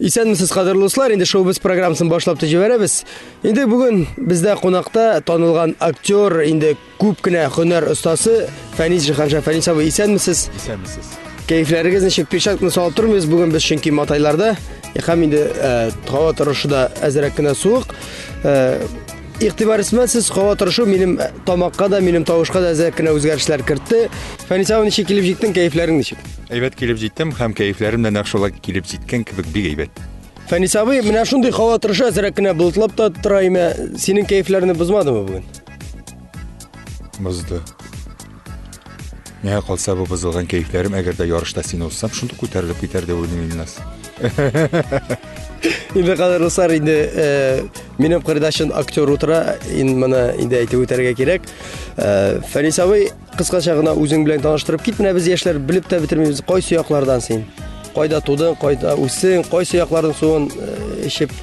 Исәнмесез, кадерле дуслар, инде шоу-биз программасын башлап җибәрәбез. Инде бүген бездә кунакта танылган актер, инде күп кенә һөнәр остасы Фәнис Җиһанша. Фәнис абый, исәнмесез? Исәнмесез. Кәефләрегез ничек? Пешакны салып тормыйбыз бүген без, чөнки матайларда һәм инде һава торышы да әзрәк кенә суык. Игътибар итмәсез, һава торышы минем тамакка да, минем тавышка да әзрәк кенә үзгәрешләр кертте. Фәнис абый, ничек килеп җиттең? Кәефләрең ничек? Әйбәт килеп җиттем һәм кәефләрем дә нәкъ шулай килеп җиткән кебек бик әйбәт. Фәнис абый, менә шундый һава торышы әзрәк кенә болытлап та тора име, синең кәефләрне бозмадымы бүген? Бозды. Нәкъ калса бу бозылган кәефләрем, әгәр дә ярышта сине узсам, шунда күтәрелеп китәр дип уйлыйм инде. Инде кадерле дуслар, инде минем кырдашым актер утыра, моны инде әйтеп үтәргә кирәк. Фәнис абый, кыскача гына үзең белән таныштырып кит, менә без яшьләр белеп тә бетермибез, кайсы яклардан син? Кайда тудың, кайда үссең, кайсы якларның суын эчеп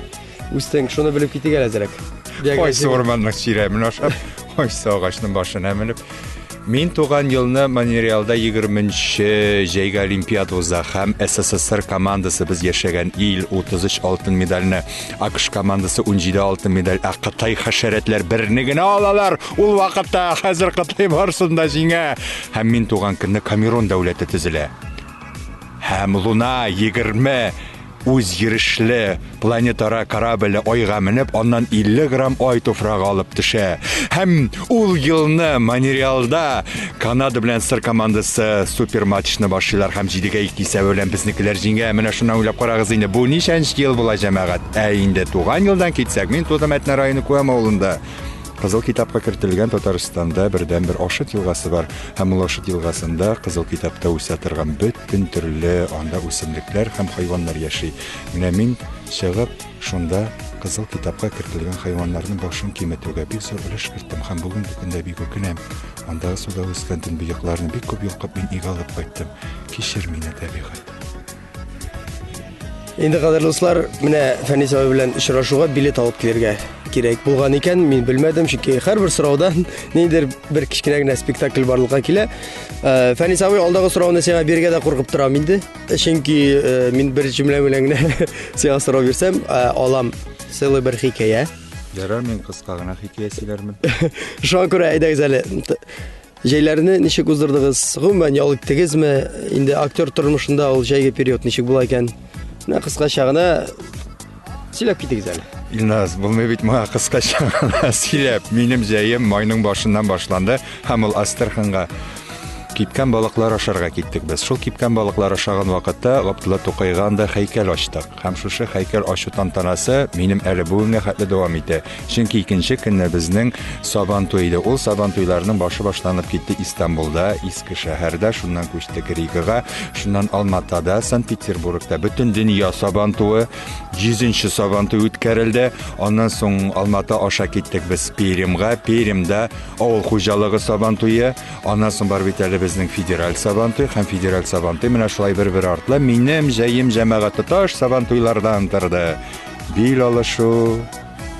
үстең, шуны белеп китик әле әзрәк. Кайсы орманның чирәмен ашап, кайсы агачның башына менеп. Мин туган елны Монреалда 20-нче җәйге Олимпиада уза һәм СССР командасы без яшәгән ил 33 алтын медальне, АКШ командасы 17 алтын медаль, Кытай хәшәратлар берне генә алалар. Ул вакытта хәзер Кытай барсында җиңә. Һәм мин туган көнне Камерун дәүләте төзелә. Һәм Луна 20 үз йөрешле планетара корабле айга менеп, аннан 50 грамм ай туфрагы алып төшә. Һәм ул елны Монреалда Канада белән СССР командасы супер матчны башлыйлар һәм 7-2 исәбе белән безнекеләр җиңә. Менә шуны уйлап карагыз инде, бу ничәнче ел була җәмәгать? Инде туган елдан китсәк, мин тудым Әтнә районы Куәм авылында. Кызыл китапка кертелгән Татарстанда бердән-бер Ашыт елгасы бар. Һәм ул Ашыт елгасында Кызыл китапта үсә торган бөтен төрле анда үсемлекләр һәм хайваннар яши. Менә мин чыгып, шунда Кызыл китапка кертелгән хайваннарның башын киметүгә бик зур өлеш керттем һәм бүгенге көндә бик үкенәм. Андагы суда үскән төнбоекларны бик күп йолкып мин иге алып кайттым. Кичер мине, табигать. Инде кадерле дуслар, менә Фәнис абый белән очрашуга билет алып килергә кирәк булган икән, мин белмәдем, чөнки һәрбер сораудан ниндидер бер кичкенә генә спектакль барлыкка килә. Фәнис абый, алдагы сорауны сиңа бирергә дә куркып торам инде, чөнки мин бер җөмлә белән генә сиңа сорау бирсәм, алам сылы бер хикәя. Ярар, мин кыска гына хикәя сөйләрмен. Шуңа күрә әйдәгез әле. Җәйләрне ничек уздырдыгыз? Гомумән ял иттегезме? Инде актер тормышында ул җәйге период ничек була икән? Менә кыскача гына сөйләп китегез әле. Илназ, булмый бит моңа кыскача гына сөйләп. Минем җәем майның башыннан башланды һәм ул Астраханьга кипкән балыклар ашарга киттек без. Шул кипкән балыклар ашаган вакытта Габдулла Тукайга анда һәйкәл ачтык. Һәм шушы һәйкәл ачу тантанасы минем әле бүгенгә хәтле дәвам итә. Чөнки икенче көнне безнең Сабантуй иде. Ул Сабантуйларның башы башланып китте Истанбулда, Иске шәһәрдә, шуннан күчтек Ригага, шуннан Алматада, Санкт-Петербургта. Бөтен дөнья Сабантуе, 100-нче Сабантуй үткәрелде. Аннан соң Алматы аша киттек без Перемгә, Перемдә авыл хуҗалыгы Сабантуе. Аннан соң бар бит әле безнең федераль Сабантуй һәм федераль Сабантуй менә шулай бер-бер артлы. Минем җәем җәмәгать тоташ Сабантуйлардан торды. Бил алышу,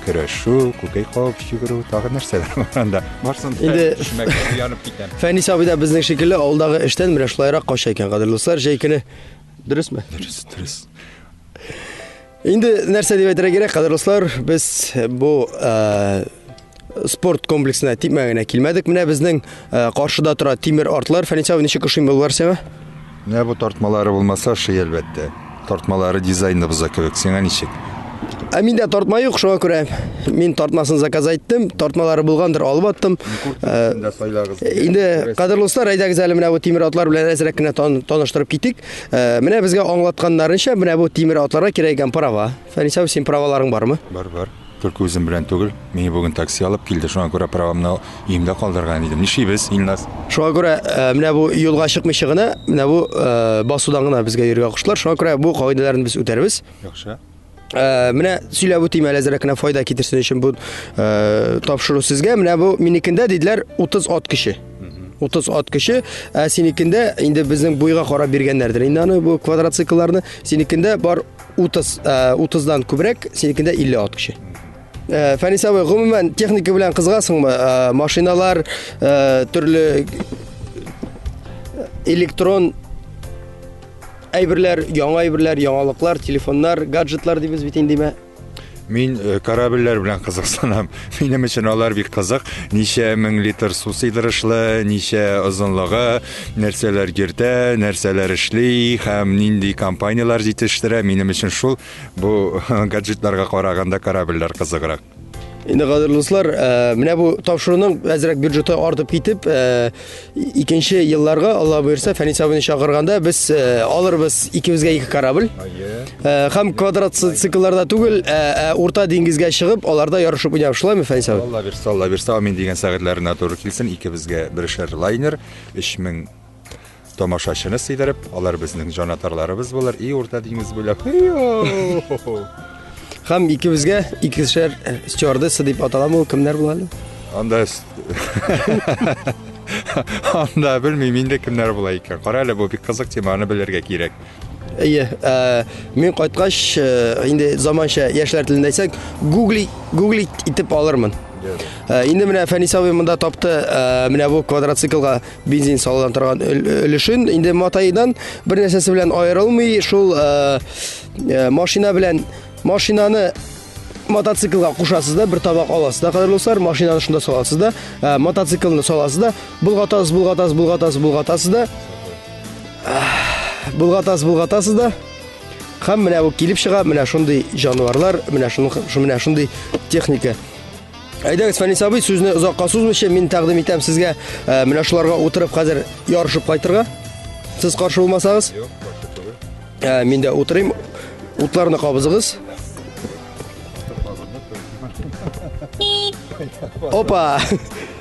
көрәшү, күкәй кап йөгерү, тагы нәрсәләр бар анда. Барсын Инде төшмәгә янып китәм. Фәнис абый да безнең шикелле авылдагы эштән менә шулайрак кача икән, кадерле дуслар, җәй көне. Дөресме? Дөрес. Инде нәрсә дип әйтергә кирәк, кадерле дуслар, без бу спорт комплексына типмәгенә килмәдек. Менә безнең каршыда тора тимер артлар. Фәнис абый, ничек ошый булар сиңа? Менә бу тартмалары булмаса, шый әлбәттә. Тартмалары дизайны буза кебек. Сиңа ничек? Миндә тартма юк, шуңа күрә мин тартмасын заказ иттем. Тартмалары булгандыр, алып аттым. Инде кадерле дуслар, әйдәгез әле менә бу тимер атлар белән әзрәк кенә таныштырып китик. Менә безгә аңлатканнарынча, менә бу тимер атларга кирәк икән права. Фәнис абый, син праваларың бармы? Бар. Только үзем белән түгел. Мине бүген такси алып килде. Шуңа күрә правамны өемдә калдырган идем. Нишибез, Илназ? Шуңа күрә менә бу юлга чыкмыйча гына, менә бу басудан гына безгә йөргә куштылар. Шуңа күрә бу кагыйдәләрне без үтәрбез. Яхшы. Менә сөйләп үтим әле әзрәк кенә файда китерсен өчен бу тапшыру сезгә. Менә бу минекендә диделәр 30 ат кеше. 30 ат кеше, синекендә инде безнең буйга карап биргәннәрдер. Инде аны бу квадроциклларны синекендә бар 30дан күбрәк, синекендә 50 ат кеше. Фәнис абый, гомумән техника белән кызгасыңмы? Машиналар, төрле электрон әйберләр, яңалыклар, телефоннар, гаджетлар дибез бит инде. Мин корабльләр белән кызыксынам. Минем өчен алар бик кызык. Ничә мең литр су сыйдырышлы, ничә озынлыгы, нәрсәләр йөртә, нәрсәләр эшли һәм нинди компаниялар җитештерә. Минем өчен шул бу гаджетларга караганда корабльләр кызыграк. Инде кадерлыслар, менә бу тапшыруның әзрәк бюджеты артып китеп, икенче елларга Алла буйрса Фәнис абыйны чакырганда без алырбыз икебезгә 2 корабль. Һәм квадрат циклларда түгел, урта диңгезгә чыгып, аларда ярышып уйнап шулаймы Фәнис абый? Алла бирсә, мин дигән сәгатьләренә туры килсен, икебезгә бершәр лайнер, 3000 тамашачыны сыйдырып, алар безнең җанатарларыбыз булыр, и урта диңгез буйлап. Һәм икебезгә икешәр стюардесса дип аталамы, кемнәр була әле? Анда белмим инде кемнәр була икән. Кара әле бу бик кызык теманы белергә кирәк. Мин кайткач, инде заманча яшьләр телендә әйтсәк, Google итеп алырмын. Инде менә Фәнис абый монда тапты, менә бу квадроциклга бензин салган торган өлешен, инде матайдан бер нәрсәсе белән аерылмый, шул машинаны мотоциклга кушасыз да, бер табак аласыз да, кадерле, машинаны шунда саласыз да, мотоциклны саласыз да, булгатасыз да. Һәм менә бу килеп чыга, менә шундый җанварлар, менә шундый техника. Әйдәгез, Фәнис абый, сүзне озакка сузмыйча, мин тәкъдим итәм сезгә менә шуларга утырып хәзер ярышып кайтырга. Сез каршы булмасагыз? Юк, каршы түгел. Мин дә утырыйм. Утларны кабызыгыз. Опа!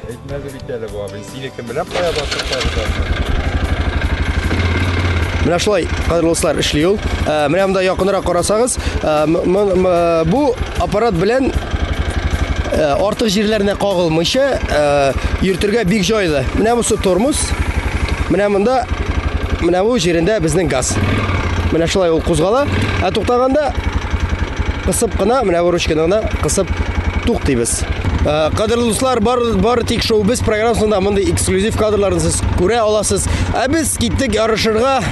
Әйтмәде бит әле бу абый, сине кем белән кая басып Менә шулай, кадерле дуслар, эшли ул. Менә монда якынрак карасагыз, бу аппарат белән артык җирләренә кагылмыйча йөртергә бик җайлы. Менә бу тормоз. Менә монда, менә бу җирендә безнең газ. Менә шулай ул кузгала, туктаганда кысып кына, менә бу ручканы гына кысып туктыйбыз. Кадерле дуслар, бар тик шоу без программасында мондый эксклюзив кадрларны сез күрә аласыз. Без киттек ярышырга.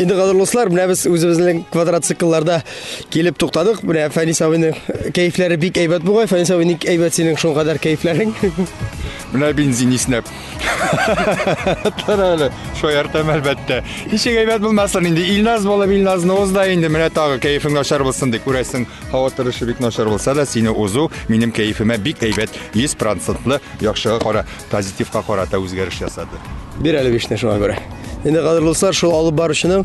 Инде кадерле дуслар, менә без үзебезнең квадроциклларда килеп туктадык. Менә Фәнис абыйның кәефләре бик әйбәт бугай. Фәнис абый, ник әйбәт синең шул кадәр кәефләрең? Менә бензин иснәп. Таралы, шояртам әлбәттә. Ничек әйбәт булмасын инде. Илназ булып, Илназны узда инде. Менә тагы кәефең начар булсын дип күрәсең. Һава торышы бик начар булса да, сине узу минем кәефемә бик әйбәт 100%лы яхшыга кара, позитивка карата үзгәреш ясады. Бир әле 5 шуңа күрә. Инде кадерле дуслар, шул алып баручының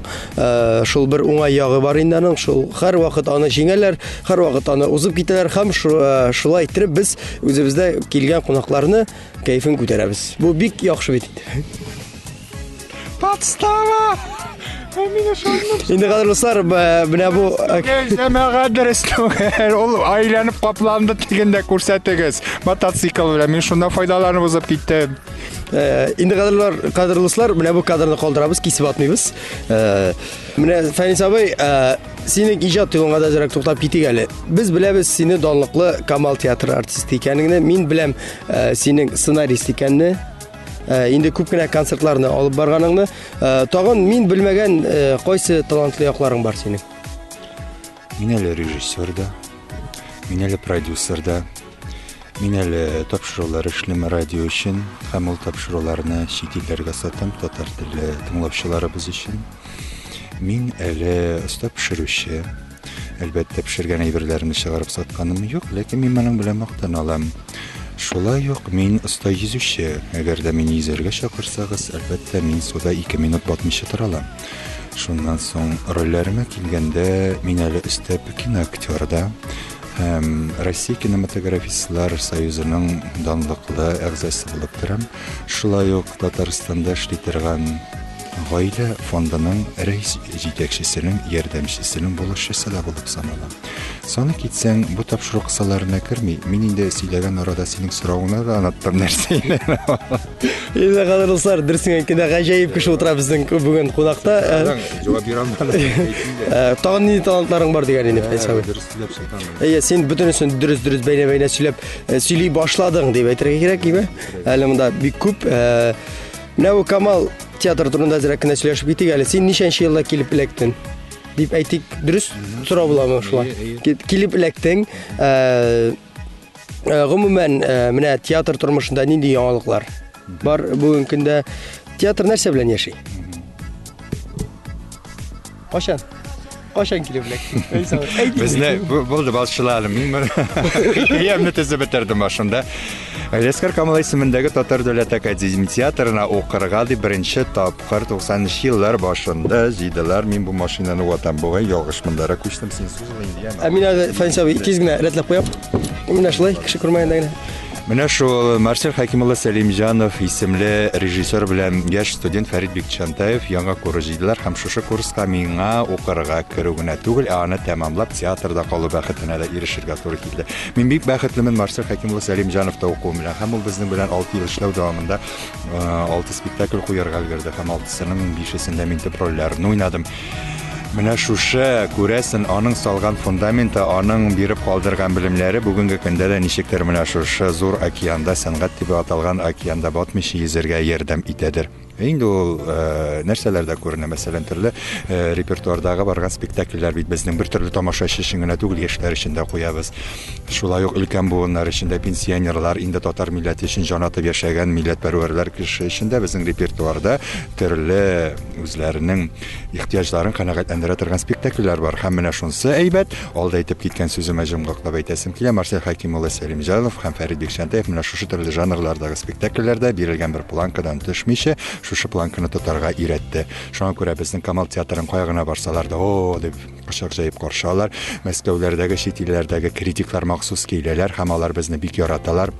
шул бер уңай ягы бар инде аның. Шул һәр вакыт аны җиңәләр, һәр вакыт аны узып китәләр һәм шулай итеп без үзебездә килгән кунакларны кәефен күтәрәбез. Бу бик яхшы бит. Подстава! Инде кадерле дуслар, менә бу Җәмәгатьләр өстәгән, ул айланып капланды дигәндә күрсәтегез. Мотоцикл белән мин шунда файдаланып узып киттем. Инде кадерле дуслар, менә бу кадрны калдырабыз, кисеп атмыйбыз. Менә Фәнис абый, синең иҗат юлыңа да зирәк туктап китик әле. Без беләбез сине данлыклы Камал театры артисты икәнеңне, мин беләм синең сценарист икәнне. Инде күп кенә концертларны алып барганыңны. Тагын мин белмәгән кайсы талантлы якларың бар синең? Мин әле режиссер да, мин әле продюсер да, мин әле тапшырулар эшлим радио өчен, һәм ул тапшыруларны чит илләргә сатам, татар телле тыңлаучыларыбыз өчен. Мин әле оста пешерүче, әлбәттә пешергән әйберләрне чыгарып сатканым юк, ләкин мин моның белән мактана алам. Шулай ук мин оста йөзүче, әгәр дә мине йөзәргә чакырсагыз, әлбәттә мин суда 2 минут батмыйча тора алам. Шуннан соң рольләремә килгәндә мин әле өстәп киноактерда һәм Россия кинематографистлар союзының данлыклы әгъзасы булып торам. Шулай ук Татарстанда эшли торган гаилә фондының рәис җитәкчесенең ярдәмчесенең булышчысы да булып санала. Соны китсәң, бу тапшыру кысаларына керми, мин инде сөйләгән арада синең соравыңны да оныттым нәрсә инде. Инде кадерле дөресен әйткәндә гаҗәеп кеше утыра безнең бүген кунакта. Җавап бирә алмадым. Тагын ни талантларың бар дигән инде Фәйсәбе. Син бөтенесен дөрес бәйнә-бәйнә сөйли башладың дип әйтергә кирәк, име? Әле монда бик күп. Менә бу Камал театр турында әзрәк кенә сөйләшеп китик әле. Син ничәнче елда килеп эләктең? Дип әйтик, дөрес сорау буламы шулай? Килеп эләктең. Гомумән, менә театр тормышында нинди яңалыклар бар бүген көндә? Театр нәрсә белән яши? Кашан килеп эләктең? Безне булды балчыларым. Мин хикәямне төзеп бетердем башында. Алескар Камал исемендәге Татар дәүләт академия театрына укырга дип беренче тапкыр 90-нчы еллар башында җыйдылар. Мин бу машинаны ватам бугай ялгыш мындара күчтем. Син сүз инде. Амина Фәнсәбе 2 генә рәтләп куям. Менә шулай кеше күрмәгәндә генә. Менә шул Марсель Хакимулла Сәлимҗанов исемле режиссер белән яшь студент Фәрит Бикчантаев яңа курс җыйдылар һәм шушы курска миңа укырга керү генә түгел, аны тәмамлап театрда калу бәхетенә дә ирешергә туры килде. Мин бик бәхетлемен Марсель Хакимулла Сәлимҗановта укуым белән һәм ул безнең белән 6 ел эшләү дәвамында 6 спектакль куярга өлгерде һәм 6-сының 5-сендә мин төп рольләрне уйнадым. Менә шушы күрәсен аның салган фундаменты, аның биреп калдырган белемләре бүгенге көндә дә ничектер менә шушы зур океанда, сәнгать дип аталган океанда батмыйча йөзәргә ярдәм итәдер. Инде ул нәрсәләрдә күренә, мәсәлән, төрле репертуардагы барган спектакльләр бит безнең бер төрле тамашачы өчен генә түгел, яшьләр өчен дә куябыз. Шулай ук өлкән буыннар өчен дә, пенсионерлар, инде татар милләте өчен җан атып яшәгән милләтпәрвәрләр кеше өчен дә безнең репертуарда төрле үзләренең ихтияҗларын канәгатьләндерә торган спектакльләр бар. Һәм менә шунысы әйбәт, алда әйтеп киткән сүземә җомгаклап әйтәсем килә. Марсель Хакимулла Сәлимҗанов һәм Фәрит Бикчантаев менә шушы төрле жанрлардагы спектакльләрдә бирелгән бер планкадан төшмичә шушы планканы тотарга иретте. Шуңа күрә безнең Камал театрын кайгына барсалар да, дип кочак җәеп каршылар. Мәскәүләрдәге, чит илләрдәге критиклар махсус киләләр һәм алар безне бик яраталар.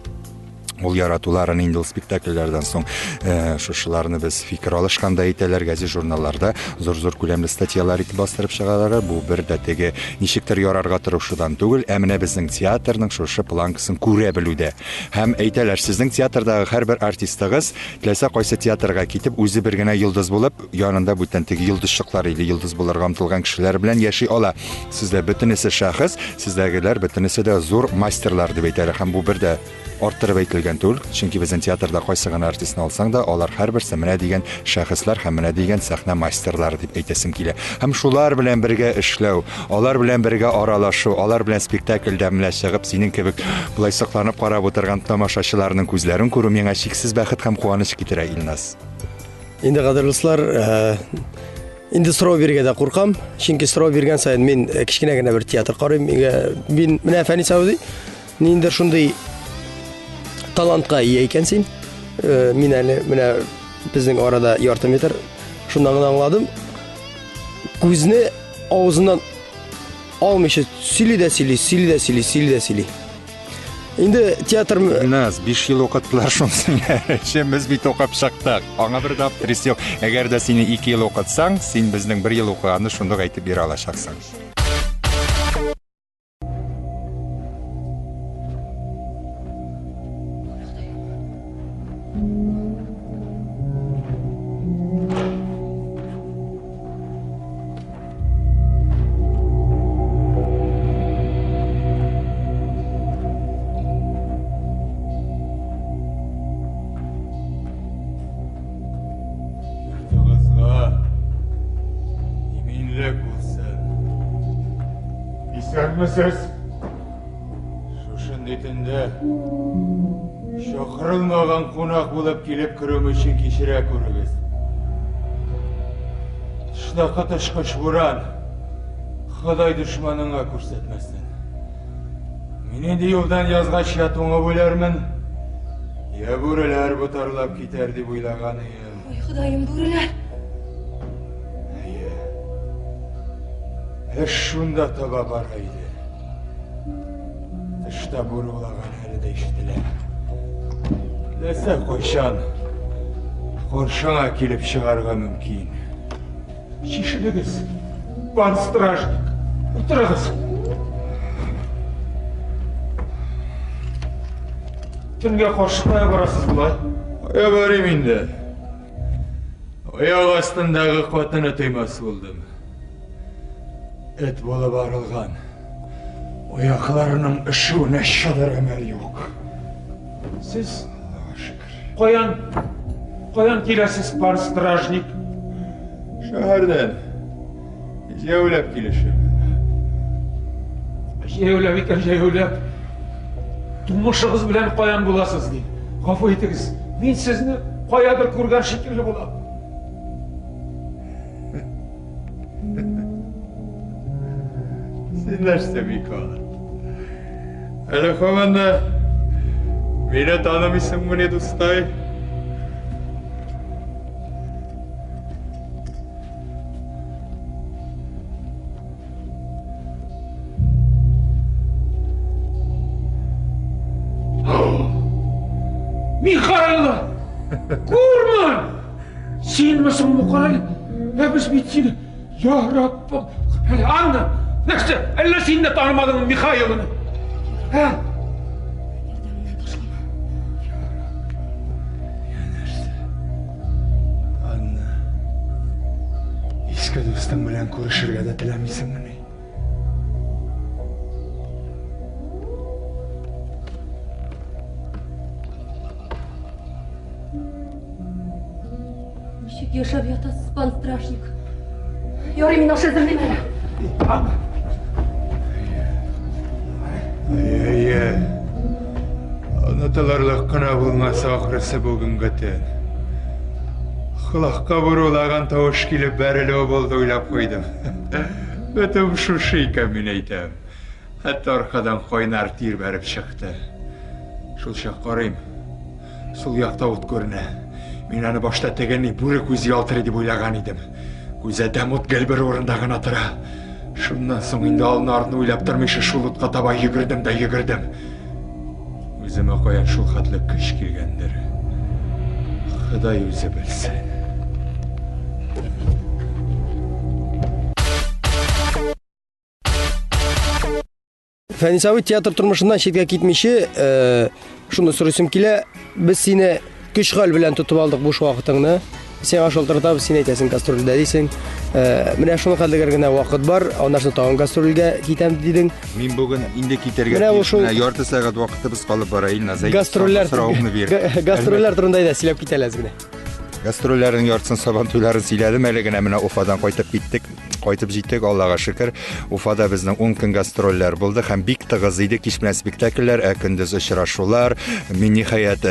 Ул яратуларын инде спектакльләрдән соң шушыларны без фикер алышканда әйтәләр, гәзит журналларда зур күләмле статьялар итеп бастырып чыгалар. Бу бер дә теге ничектер ярарга тырышудан түгел, ә менә безнең театрның шушы планкасын күрә белүдә. Һәм әйтәләр, сезнең театрдагы һәрбер артистыгыз теләсә кайсы театрга китеп, үзе бер генә йолдыз булып, янында бүтән теге йолдызчыклар или йолдыз булырга омтылган кешеләр белән яши ала. Сездә бөтенесе шәхес, сездәгеләр бөтенесе дә зур мастерлар дип әйтәләр. Һәм бу бер дә арттырып әйтелгән түгел, чөнки безнең театрда кайсы гына артистны алсаң да, алар һәрберсе менә дигән шәхесләр һәм менә дигән сәхнә мастерлары дип әйтәсем килә. Һәм шулар белән бергә эшләү, алар белән бергә аралашу, алар белән спектакльдә менә чыгып, синең кебек булай сакланып карап утырган тамашачыларның күзләрен күрү миңа чиксез бәхет һәм куаныч китерә, Илназ. Инде кадерле инде сорау бирергә дә куркам, чөнки сорау биргән саен мин кичкенә генә бер театр карыйм. Мин менә Фәни Сауди, ниндер шундый талантка ия икәнсең. Мин әле менә безнең арада ярты метр шундан гына аңладым. Күзне авызыннан алмыйча сөйли дә сөйли. Инде театр Нас 5 ел укыттылар шунысын. Без бит укып чыктык. Аңа бер дә пресс юк. Әгәр дә сине 2 ел укытсаң, син безнең 1 ел укыганны шундый әйтеп бирә алачаксың. Иминлек булсын. Кімісіз? Шушын детінде шақырылмаған қонақ болып келіп кірім үшін кешіре көріңіз. Тышнақы тышқыш буран Құдай дұшманыңа көрсетмесін. Мен енді елдан язға шатуыңа ойлармын. Я бүрілер бұтарлап кетер деп ойлаған ем. Ой, Құдайым, бүрілер. Әш шунда таба барғайды. Тышта бұр олаған әлі де іштілер. Ләсі қойшан, қоршаңа келіп шығарға мүмкін. Шешілігіз, пан стражник, отырығыз. Түнге қоршықпай барасыз бұлай? Оя барым енді. Ояқ астындағы қуатыны таймас болдым. Эт болып арылған. Ояқларының үшуіне шыдар әмәл жоқ. Сіз қоян келесіз пан стражник? Шағардан жеулеп келешім. Жеулеп екен, жеулеп. Тұмышығыз білән қоян боласыз дейін. Ғафу етіңіз, мен сізні қоядыр көрген шекерлі болам. Сен нәрсе Микал? Әлі қоғанда мені танымайсың мұне достай? Михайло! Курман! Сен мүсің мұқарай? Әбіз бетсені? Я Раббам! Анна! Нәрсе, әлі сен де танымадың Михайлоны? Анна, ескі достың білән көрішірге де тілемейсің мұны? Нешік ешап ятасыз, пан стражник. Йори мен ошы зірлемелі. Анна! Ай-ай-ай, ұнытыларлық қына болмаса ақырысы бүгін көтен. Құлаққа бұрулаған тауыш келіп бәрілі болды ойлап қойдым. Өтім шушы екен мен айтам. Әтті арқадан қойнар тир бәріп шықты. Шул шақ қарайым, сол яқта от көріне. Мен аны башта тегенне бүрі көзі алтыры деп ойлаған едім. Көзі дәмут гәлбір орындаған атыра. Шуннан соң енді алын артын ойлап тұрмайшы шул отқа таба егірдім. Өзіме қоян шул қатлы күш келгендір. Құдай өзі білсін. Фәнисауи театр тұрмышынан шетке кетмеші, шуны сұрысым келе, біз сені күш-қал білән тұтып алдық бұш уақытыңны. Сен ашылтыртап, сен айтасың гастрольде дейсің. Менә шуны қалдығыр гына вақыт бар, ондан соң тағын гастрольге кетем дейдің. Мен бүгін инде китерге ярты сағат вақытыбыз қалып барайын. Гастрольлер турында да сөйлеп кетәләз генә. Гастрольләрнең яртысын сабан туйларын сөйләдем, әле генә менә Уфадан кайтып җиттек, Аллага шөкер. Уфада безнең 10 көн гастрольләр булды һәм бик тыгыз иде, кич белән спектакльләр, көндез очрашулар. Мин ниһаять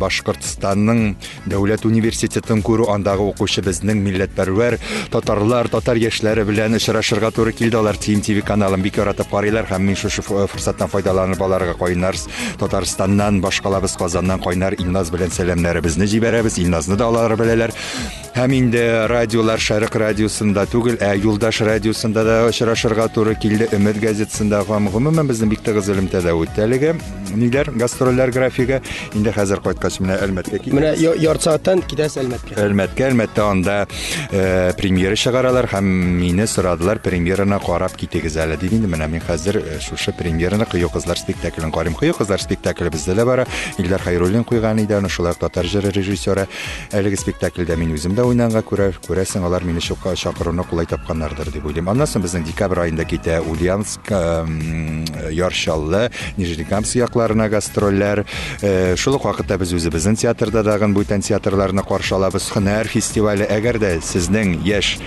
Башкортстанның дәүләт университетын күрү, андагы укучы безнең милләтпәрвәр татарлар, татар яшьләре белән очрашырга туры килде. Алар TMTV каналын бик яратып карыйлар һәм мин шушы форсаттан файдаланып аларга кайнарс. Татарстаннан, башкалабыз Казаннан кайнар Илназ белән сәламнәребезне җибәрәбез. Илназны да алар беләләр. Һәм инде радиолар Шәрык радиосында түгел, Юлдаш радиосында да очрашырга туры килде. Өмет газетасында гомумән безнең бик тыгыз элемтәдә үтте әлегә. Ниләр гастрольләр графигы инде хәзер кайткач менә Әлмәткә китә. Менә ярты сәгатьтән китәс Әлмәткә. Әлмәттә анда премьера чыгаралар һәм мине сорадылар, премьераны карап китегез әле дип. Инде менә мин хәзер шушы премьераны Кыю кызлар спектаклен карыйм. Кыю кызлар спектакле бездә дә бара. Илдар Хайруллин куйган иде, аны шулай татар режиссеры. Әлеге спектакльдә мин үзем дә уйнарга күрәсең, алар мине чакыруны кулай тапканнардыр дип уйлыйм. Аннан соң безнең декабрь аенда китә Ульяновск, Яршаллы, Нижнекамск якларына гастрольләр. Шул ук вакытта без үзебезнең театрда дагы бүтән театрларны каршы алабыз. Һөнәр фестивале, әгәр дә сезнең яшь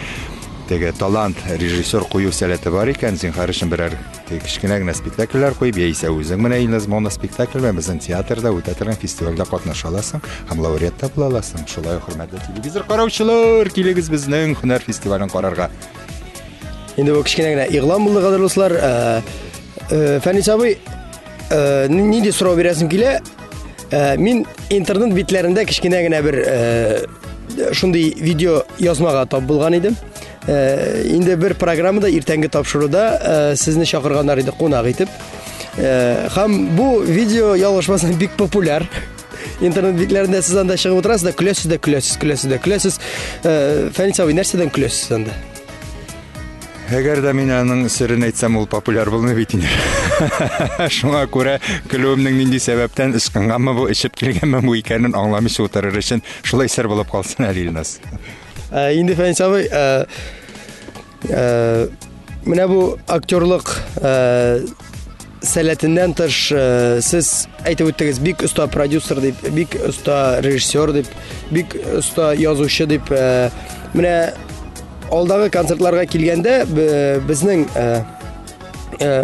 теге талант режиссер кую сәләте бар икән, зинһар өчен берәр кечкенә генә спектакльләр куеп, яисә үзең менә Илназ моноспектакль белән безнең театрда үтә торган фестивальдә катнаша аласың һәм лауреат та була аласың. Шулай хөрмәтле телевизор караучылар, килегез безнең һөнәр фестивален карарга. Инде бу кечкенә генә игълан булды, кадерле дуслар. Фәнис абый, нинди сорау бирәсем килә? Мин интернет битләрендә кечкенә генә бер шундый видео язмага тап булган идем. Инде бер программада иртәнге тапшыруда сезне чакырганнар иде кунак итеп. Һәм бу видео ялгышмасам бик популяр. Интернет битләрендә сез анда чыгып утырасыз да көләсез. Фәнис абый, нәрсәдән көләсез анда? Әгәр дә мин аның сырын әйтсәм, ул популяр булмый бит инде. Шуңа күрә көлүемнең нинди сәбәптән ычкынганмы бу, ичеп килгәнме бу икәнен аңламыйча утырыр өчен шулай сер булып калсын әле Илназ. Инде Фәнис абый, менә бу актерлык сәләтеннән тыш сез әйтеп үттегез, бик оста продюсер дип, бик оста режиссер дип, бик оста язучы дип. Менә алдагы концертларга килгәндә безнең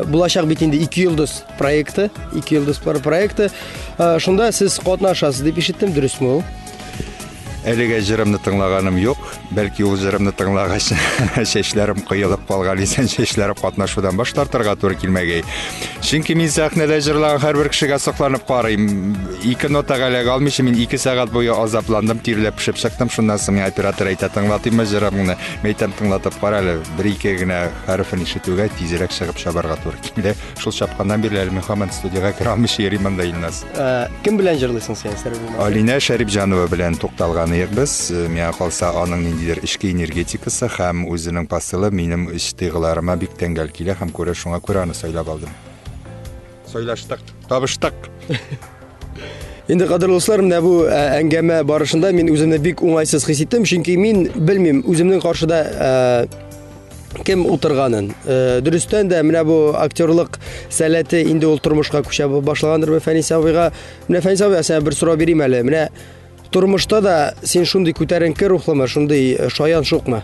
булачак бит инде 2 йолдыз проекты, 2 йолдыз проекты. Шунда сез катнашасыз дип ишеттем, дөресме ул? Әлегә җырымны тыңлаганым юк. Бәлки ул җырымны тыңлагач чәчләрем кыелып калган исән, чәчләрем катнашудан баш тартырга туры килмәгәй. Чөнки мин сәхнәдә җырлаган һәрбер кешегә сокланып карыйм. 2 нотага элек алмыйча мин 2 сәгать буе азапландым, тирләп пешеп чыктым. Шуннан соң оператор әйтә, тыңлатыйммы җырымны? Мәйтәм, тыңлатып кара әле. 1-2 генә хәрефен ишетүгә тизрәк чыгып чабарга туры килде. Шул чапканнан бирле әле мин һаман студиягә керә алмыйча йөрим монда Илназ. Кем белән җырлыйсың син, Сәрбил? Алина Шәрипҗанова белән тукталган без. Миңа калса аның ниндидер эчке энергетикасы һәм үзенең посылы минем эч тойгыларыма бик тәңгәл килә һәм шуңа күрә аны сайлап алдым. Сайлаштык, табыштык. Инде кадерле дуслар, менә бу әңгәмә барышында мин үземне бик уңайсыз хис иттем, чөнки мин белмим үземнең каршыда кем утырганын. Дөрестән дә менә бу актерлык сәләте инде ул тормышка күчә башлагандыр Фәнис абыйга. Менә Фәнис абый, сиңа бер сорау бирим әле. Менә тормышта да син шундый күтәренке рухлымы, шундый шаян шукмы?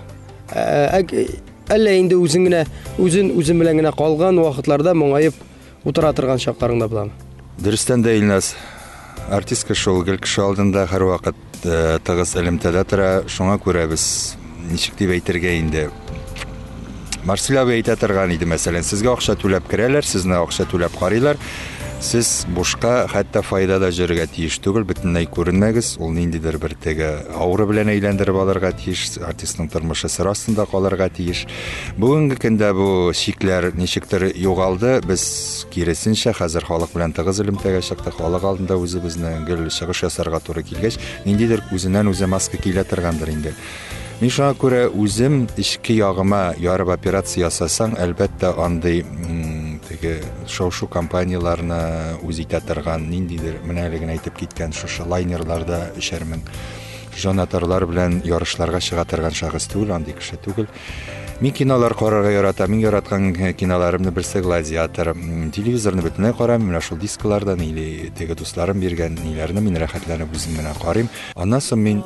Әллә инде үзең белән генә калган вакытларда моңаеп утыра торган чакларың да буламы? Дөрестән дә Илназ, артистка шул гел кеше алдында һәрвакыт тыгыз элемтәдә тора. Шуңа күрә без ничек дип әйтергә инде Марсель абый әйтә торган иде, мәсәлән, сезгә акча түләп керәләр, сезне акча түләп карыйлар. Сез бушка хәтта файдада җөргә тиеш түгел, бөтенләй күренмәгез. Ул ниндидер бер теге ауры белән әйләндереп алырга тиеш, артистның тормышы сыр астында калырга тиеш. Бүгенге көндә бу шикләр ничектер югалды. Без киресенчә хәзер халык белән тыгыз элемтәгә чыктык. Халык алдында үзебезне гел чыгыш ясарга туры килгәч, ниндидер үзеннән-үзе маска килә торгандыр инде. Мин шуңа күрә үзем ички ягыма ярып операция ясасаң, әлбәттә андый теге шоу компанияларына үз итә торган ниндидер менә әле генә әйтеп киткән шушы лайнерларда 3000 жонатарлар белән ярышларга чыга торган шәхес түгел, андый кеше түгел. Мин кинолар карарга яратам. Мин яраткан киноларымны берсе Гладиатор. Телевизорны бөтенләй карам, менә шул дисклардан или теге дусларым биргән ниләрне мин рәхәтләнеп үзем менә карыйм. Аннан соң мин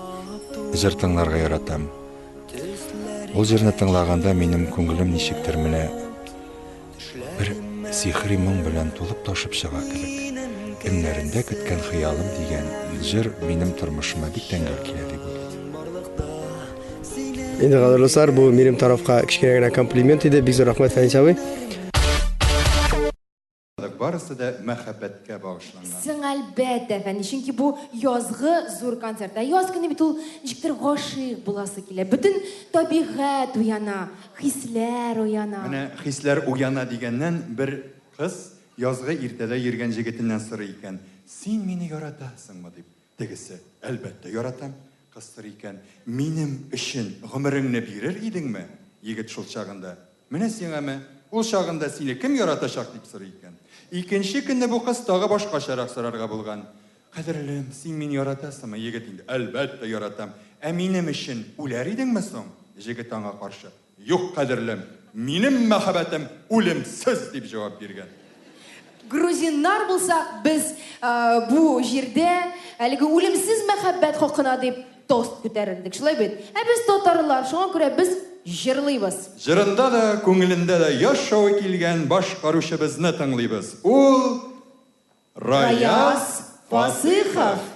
җыр тыңларга яратам. Ул җырны тыңлаганда минем күңелем ничектер менә бер сихри моң белән тулып ташып чыга кебек. Кемнәрендә көткән хыялым дигән җыр минем тормышыма бик тәңгәл килә дип уйлыйм. Инде кадерле дуслар, бу минем тарафка кичкенә генә комплимент иде. Бик зур рәхмәт Фәнис абый. Барысы да мәхәббәткә багышланган. Син әлбәттә, Фәнис, чөнки бу язгы зур концерт. Яз көне бит ул ничектер гашыйк буласы килә. Бөтен табигать уяна, хисләр уяна. Менә хисләр уяна дигәннән бер кыз язгы иртәдә йөргән җегетеннән сорый икән. Син мине яратасыңмы дип. Тегесе, әлбәттә яратам. Кыз сорый икән. Минем өчен гомереңне бирер идеңме? Егет шул чагында. Менә сиңәме? Ул чагында сине кем яратачак дип сорый икән. Икенче көнне бу кыз тагы башкачарак сорарга булган. Кадерлем, син мине яратасыңмы? Егет инде, әлбәттә яратам. Ә минем өчен үләр идеңме соң? Җегет аңа каршы. Юк, кадерлем, минем мәхәббәтем үлемсез дип җавап биргән. грузиннар булсак, без бу җирдә әлеге үлемсез мәхәббәт хакына дип тост күтәрелдек. Шулай бит. Без татарлар, шуңа күрә без җырлыйбыз. Жырында да, күңелендә дә яшәү килгән башкаручыбызны тыңлыйбыз. Ул Раяз Фасыйхов.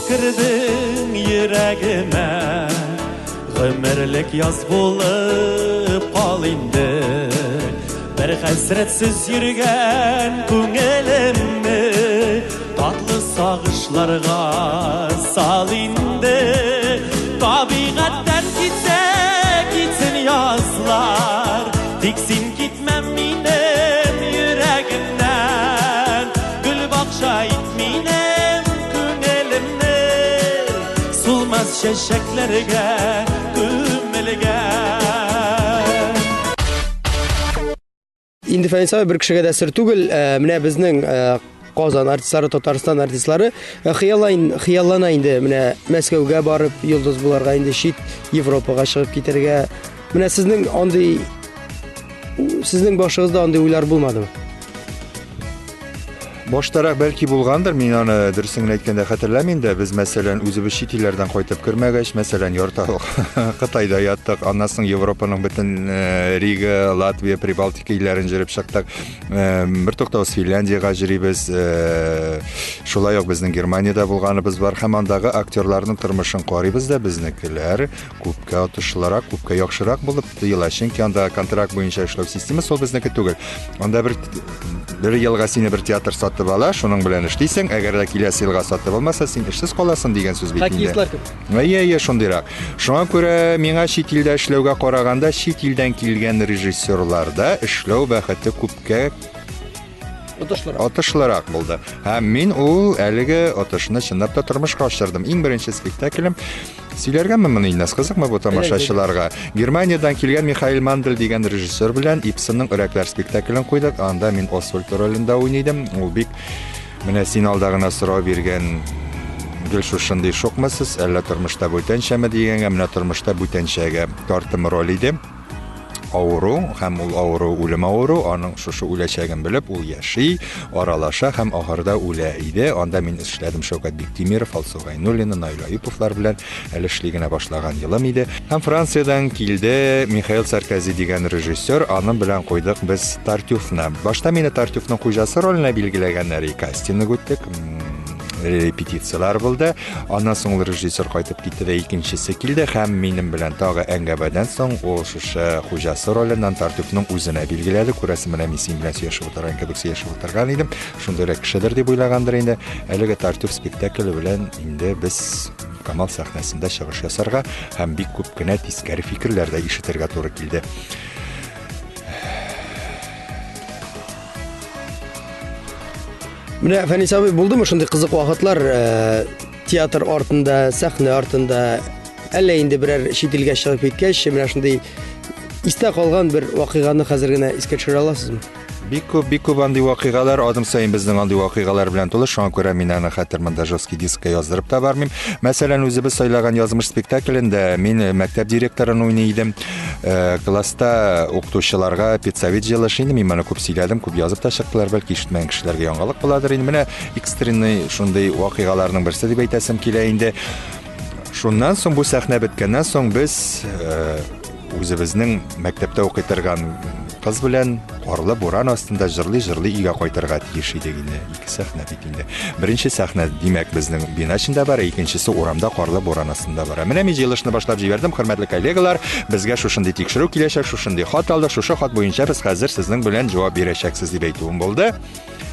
Кірдің йөрәгемә, гомерлек яз булып кал инде. Бер хәсрәтсез йөргән күңелемне татлы сагышларга сал инде. Табигатьтән китсә китсен язлар, тик син китмә минем йөрәгемнән. Гөл бакча ит минем çiçeklerge gömülge. Indi Fənis abi bir kişiyə də sir түгел, менә безнең Казан артистлары, Татарстан артистлары хыяллана инде менә Мәскәүгә барып йолдыз буларга, инде чит Европага чыгып китәргә. Менә сезнең башыгызда андый уйлар булмадымы? Баштарак бәлки булгандыр, мин аны дөресен әйткәндә хәтерләмим дә. Без мәсәлән үзебез чит илләрдән кайтып кергәч, мәсәлән ярталык Кытайда яттык, аннан соң Европаның бөтен Рига, Латвия, Прибалтика илләрен җырып чыктык. Бертуктаусыз Финляндиягә җырибез. Шулай ук безнең Германиядә булганыбыз бар. Һәм андагы актерларның тормышын карыйбыз да, безнекеләр күпкә отышлырак, күпкә яхшырак булып тоела. Чөнки анда контракт буенча эшләү системасы ул безнеке түгел. Анда бер елга сине бер театр сатып ала, шуның белән эшлисең, әгәр дә киләсе елга сатып алмаса, син эшсез каласың дигән сүз бит инде. Шундыйрак. Шуңа күрә миңа чит илдә эшләүгә караганда, чит илдән килгән режиссерларда эшләү бәхете күпкә отышлырак булды. Һәм мин ул әлеге отышны чынлап та тормышка ашырдым. Иң беренче спектаклем сөйләргәме моны инде кызыкмы бу тамашачыларга. Германиядән килгән Михаил Мандель дигән режиссер белән Ипсенның Өрәкләр спектаклен куйдык. Анда мин Освальд ролендә уйнадым. Ул бик менә син алда гына сорау биргән гел шушындый шокмасыз, әллә тормышта бүтәнчәме дигәнгә, менә тормышта бүтәнчәгә тартым роль иде. Авыру, һәм ул авыру үлем авыру, аның шушы үләчәген белеп, ул яши, аралаша һәм ахырда үлә иде. Анда мин эшләдем Шәүкәт Биктимиров, Алсу Гайнуллина, Наил Аюповлар белән әле эшли генә башлаган елым иде. Һәм Франциядән килде Михаил Саркози дигән режиссер, аның белән куйдык без Тартюфны. Башта мине Тартюфның хуҗасы роленә билгеләгәннәр, кастинг үттек. Репетициялар булды. Аннан соң режиссер кайтып китте дә икенчесе килде һәм минем белән тагы әңгәмәдән соң ул шушы хуҗасы роленнән Тартюфның үзенә билгеләде. Күрәсем менә мин син белән сөйләшеп утырган кебек сөйләшеп утырган идем. Шундыйрак кешедер дип уйлагандыр инде. Әлеге Тартюф спектакле белән инде без Камал сәхнәсендә чыгыш ясарга һәм бик күп кенә тискәре фикерләр дә ишетергә туры килде. Менә Фәнис абый, булдымы шундый кызык вакытлар театр артында, сәхнә артында, әллә инде берәр чит илгә чыгып киткәч, менә шундый истә калган бер вакыйганы хәзер генә искә төшерә аласызмы? Бик күп андый вакыйгалар, адым саен безнең андый вакыйгалар белән тулы. Шуңа күрә мин аны хәтермендә жесткий дискка яздырып та бармыйм. Мәсәлән, үзебез сайлаган язмыш спектаклендә мин мәктәп директорын уйный идем. Класста укытучыларга педсовет җыелышы инде. Мин моны күп сөйләдем, күп язып та чыктылар, бәлки ишетмәгән кешеләргә яңалык буладыр инде. Менә экстренный шундый вакыйгаларның берсе дип әйтәсем килә инде. Шуннан соң бу сәхнә беткәннән соң без үзебезнең мәктәптә укый торган кыз белән қарлы боран астында жырлый үйге қайтарға тиеш едік инде. Ике сахна бит инде. Беренче сахна димәк безнең бина эчендә бар, икенчесе урамда қарлы боран астында бар. Менә мин җыелышны башлап җибәрдем, хөрмәтле коллегалар. Безгә шушындый тикшерү киләчәк, шушындый хат алдык, шушы хат буенча без хәзер сезнең белән җавап бирәчәксез дип әйтүем булды.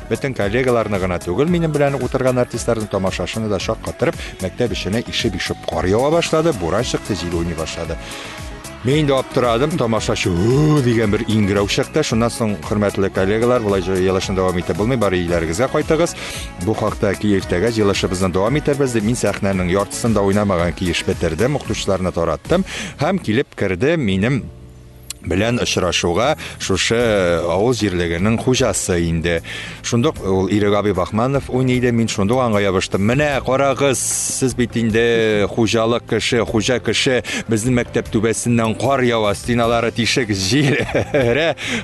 Бөтен коллегаларны гына түгел, минем белән утырган артистларның тамашашыны да шаккатырып, мәктәп ишенә ишеп кар ява башлады, буран чыкты, җил уйный башлады. Мин дә аптырадым, тамашачы дигән бер иңгерәү чыкты. Шуннан соң, хөрмәтле коллегалар, булай җыелышны дәвам итеп булмый, бары өйләрегезгә кайтыгыз. Бу хакта киертәгә җыелышыбызны дәвам итәрбез дип мин сәхнәнең яртысында уйнамаган киеш бетердем, укытучыларны тараттым һәм килеп керде минем белән очрашуга шушы авыл җирлегенең хуҗасы инде. Шундук ул Ирек абый Бахманов уйный, мин шундук аңа ябыштым. Менә карагыз, сез бит инде хуҗалык кеше, хуҗа кеше, безнең мәктәп түбәсеннән кар ява, стеналары тишек, җил.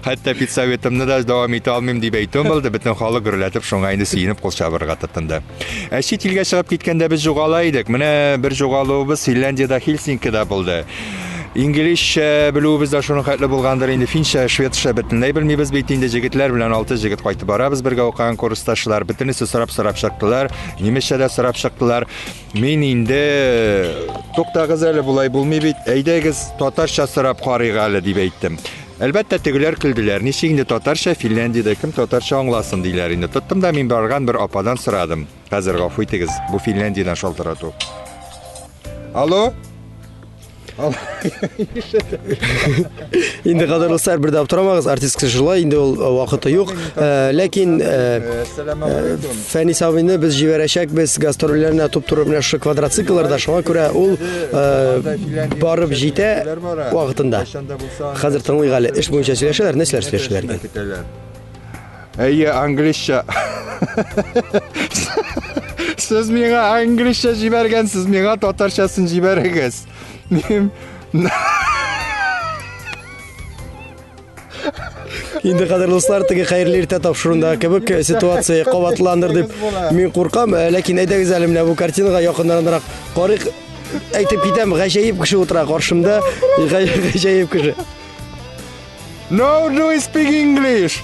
Хәтта педсоветымны да дәвам итә алмыйм дип әйтүем булды. Бөтен халык гөрләтеп шуңа инде сөенеп кул чабырга тотынды. Чит илгә чыгып киткәндә без жугала идек. Менә бер жугалуыбыз Финляндиядә, Хельсинкида булды. İngilizce bilübüz de şunu xəttli bulğandır, indi finçə, şvedçə bütünləy bilməyimiz bit, indi jigitlər bilən 6 jigit qaytı barabız, birgə oqan kursdaşlar, bütünisi sırap şaqtılar, nimişə də sırap şaqtılar. Min indi toqtağız əli bulay bulmay bit, əydəgiz tatarşa sırap qarıyıq əli deyib eytdim. Əlbəttə tegülər küldülər, neşə indi tatarşa, Finlandiyada kim tatarşa anlasın deyilər indi. Tuttum da min barğan bir apadan sıradım. Həzir qafuytigiz, bu Finlandiyadan şaltıratu. Alo? Инде кадерлыклар, бер дә аптырамагыз, артист кеше шулай, инде ул вакыты юк. Ләкин Фәнис абыйны без җибәрәчәкбез гастрольләренә туп-туры менә шу квадроциклларда, шуңа күрә ул барып җитә вакытында. Хәзер тыңлыйк әле, эш буенча сөйләшәләр, нәрсәләр сөйләшәләр? Әйе, англисча. Сез миңа англисча җибәргәнсез, миңа татарчасын җибәрегез. Инде кадерлыклар, теге хәерле иртә тапшыруында кебек ситуация кабатландыр дип мин куркам, ләкин әйдәгез әле менә бу картинага якыннанрак карыйк. Әйтеп китәм, гаҗәеп кеше утыра каршымда, гаҗәеп кеше. No, do you speak English?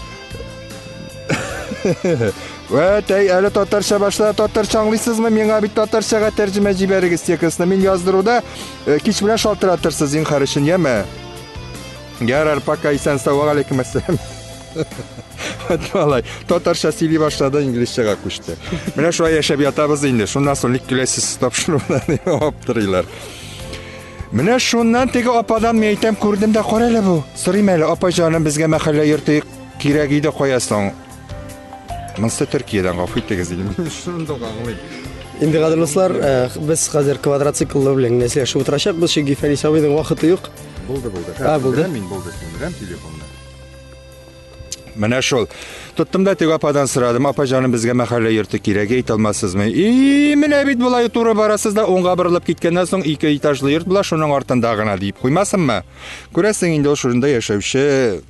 Әй, әлі татарша башла, татарша аңлайсызмы? Миңа бит татаршаға тәрҗемә җибәрегез текстны. Мин яздыруда кич белән шалтыратырсыз иң харышын, яме? Ярар, пока исән сау, алейкум ассалам. Валай, татарша сөйли башлады, инглизчәгә күчте. Менә шулай яшәп ятабыз инде. Шуннан соң киләсез тапшырудан аптырыйлар. Менә шуннан теге ападан мин әйтәм, күрдем дә, кара әле бу. Сорыйм әле, апа җаным, безгә мәхәллә йорты кирәк иде, куясың. Монсы Төркиядән гафуйтыгыз идем. Шундый аңлыйм. Инде кадерлыклар, без хәзер квадроцикллар белән сөйләшеп утырачакбыз, чөнки Фәнис абыйның вакыты юк. Булды. Булды. Мин булды, сөндерәм телефонны. Менә шул. Туттым да теге ападан сорадым, апа җаным, безгә мәхәллә йорты кирәк, әйт алмассызмы? Менә бит булай туры барасыз да, оңга борылып киткәннән соң 2 этажлы йорт була, шуның артында гына дип куймасынмы? Күрәсең, инде ул шунда яшәүче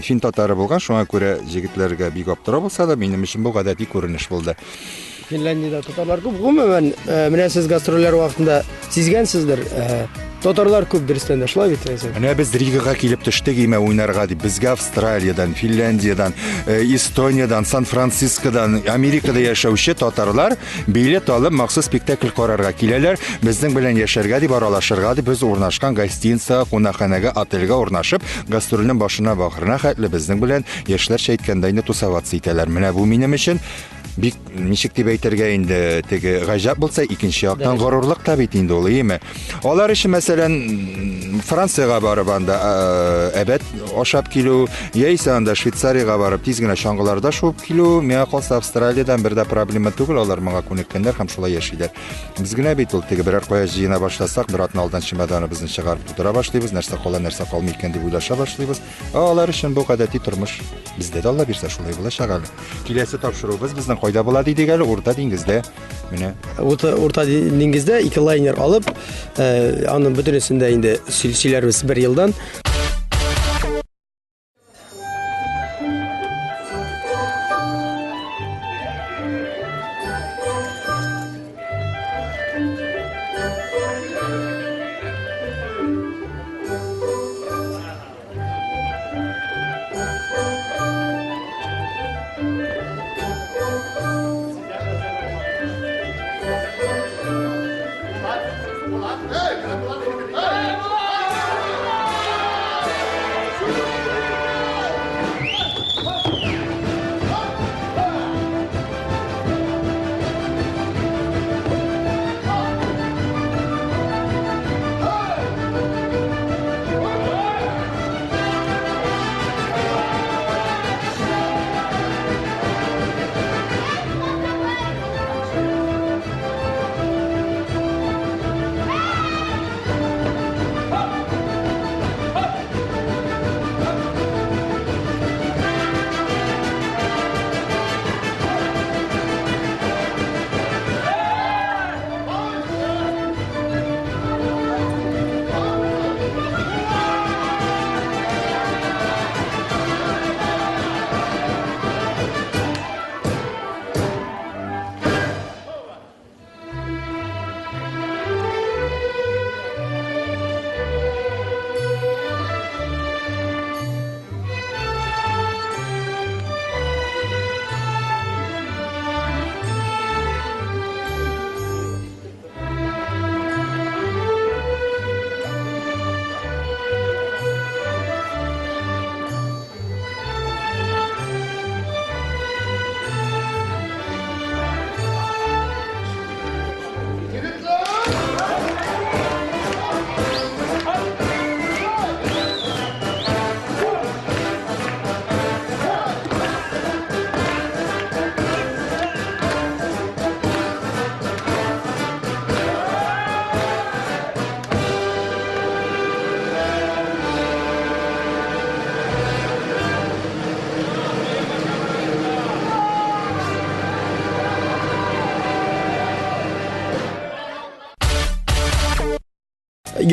фин татары булган, шуңа күрә җегетләргә бик аптырап булса да, минем өчен бу гадәти күренеш булды. Финляндиядә татарлар күп, гомумән, менә сез гастрольләр вакытында сизгәнсездер, татарлар күп дөрестән дә шулай бит. Менә без Ригага килеп төштек имә уйнарга дип. Безгә Австралиядән, Финляндиядән, Эстониядан, Сан-Францискодан, Америкада яшәүче татарлар билет алып махсус спектакль карарга киләләр. Безнең белән яшәргә дип, аралашырга дип, без урнашкан гостиница, кунакханәгә, отельгә урнашып, гастрольнең башына бахырына хәтле безнең белән яшьләрчә әйткәндә инде тусаваться итәләр. Менә бу минем өчен бик ничек дип әйтергә инде, теге гаҗәп булса, икенче яктан горурлык та бит инде ул, име? Алар өчен мәсәлән Франциягә барып анда әбәт ашап килү, яисә анда Швейцарияга барып тиз генә чаңгыларда шуып килү, миңа калса Австралиядән бер дә проблема түгел, алар моңа күнеккәннәр һәм шулай яшиләр. Без генә бит ул теге берәр кая җыена башласак, бер атны алдан чемоданыбызны чыгарып тутыра башлыйбыз, нәрсә кала, нәрсә калмый икән дип уйлаша башлыйбыз. Алар өчен бу гадәти тормыш. Бездә дә Алла бирсә шулай булачак әле. Киләсе тапшыруыбыз безнең кайда була дидек әле, Урта диңгездә. Менә Урта диңгездә 2 лайнер алып, аның бөтенесендә инде сөйләрбез 1 елдан.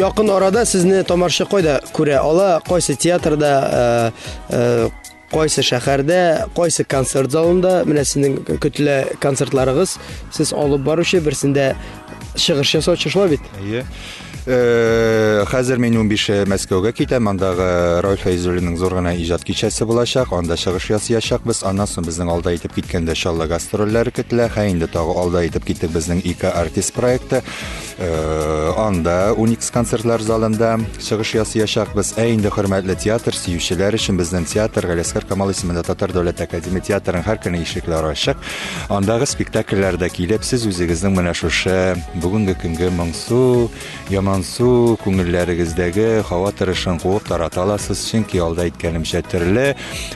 yaqin orada sizni tomosha qo'yda ko'ra ola, qaysi teatrda, qaysi shaharda, qaysi konsert zalında, mana sizning ko'tla konsertlaringiz siz olib boruvchi birsida chiqish yasovchi shulabit. Hozir men 15 Moskvaga ketaman, andagı Raul Feyzullinning zo'rg'ina ijod kechasi bo'lacaq, onda chiqish yasayacaq biz. Ondan so'ng bizning olda yetib ketganda inshaalloh gastrollari ketla, endi tog'i olda yetib ketdik bizning IK artist proyekti. Onda Unix konsertlar zalında chiqish yasayacaq biz. Endi hurmatli teatr suyuvchilar uchun bizning teatr G'alaskar Kamol ismida Tatar davlat akademiya teatrining har kuni eshiklari ochiq. Ondagi spektakllarda kelib siz o'zingizning mana shu bugungi kunga mingsu Yamansu ko'ngillarınızdagi xavotirishin quvib tarata olasiz, chunki olda aytganimcha turli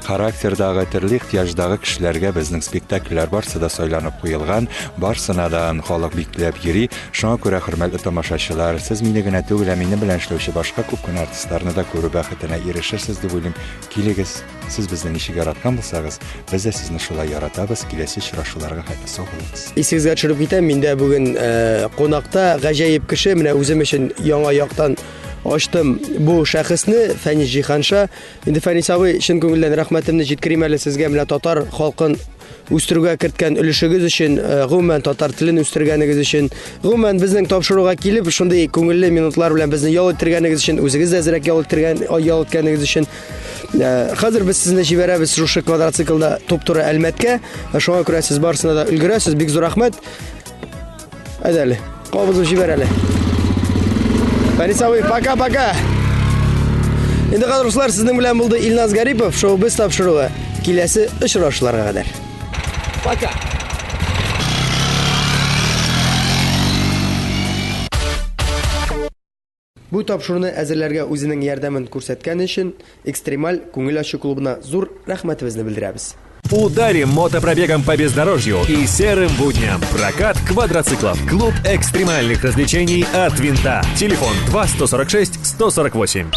xarakterdagi, turli ehtiyojdagi kishilarga bizning spektakllar barsida so'ylanib qo'yilgan, barsidan xalq beklab yuri. Shunga ko'ra hurmatli tomoshachilar, siz menigina tug'il, meni bilan ishlovchi boshqa ko'pgina artistlarni da ko'rib baxtini erishirsiz deb o'ylayman. Keligiz, siz bizning ishga yaratgan bo'lsangiz, biz da sizni shulay yaratamiz. Kelasi uchrashuvlarga qayta sog' bo'lasiz. Esingizga tushirib ketay, menda bugun qo'noqda g'ajoyib kishi, mana o'zim uchun yangi yoqdan ochdim bu shaxsni Fani Jihansha. Endi Fani Savi shin ko'ngildan rahmatimni yetkazayman sizga, mana tatar xalqin o'stirishga kiritgan ulushingiz uchun, umuman tatar tilini o'stirganingiz uchun, umuman bizning topshiriqqa kelib shunday ko'ngilli minutlar bilan bizni yol o'tirganingiz uchun, o'zingiz azrak yol o'tganingiz uchun. Hozir biz sizni jibaramiz shu kvadrotsiklda to'p-to'ra Almatga. Shunga ko'ra siz barsina da ulgurasiz. Bek zo'r rahmat. Adali. Qobizib jibarali. Fanisaviy, paka. Endi qadrdo'stlar, sizning bilan bo'ldi Ilnaz Garipov, shu biz topshirig'i. Kelasi uchrashuvlarga qadar. Paka. Bu topshiriqni azizlarga o'zining yordamini ko'rsatgani uchun Ekstremal ko'ngil ochuvchi klubina zo'r rahmatimizni bildiramiz. Ударим мотопробегом по бездорожью и серым будням. Прокат квадроциклов. Клуб экстремальных развлечений от винта. Телефон 2 146 148.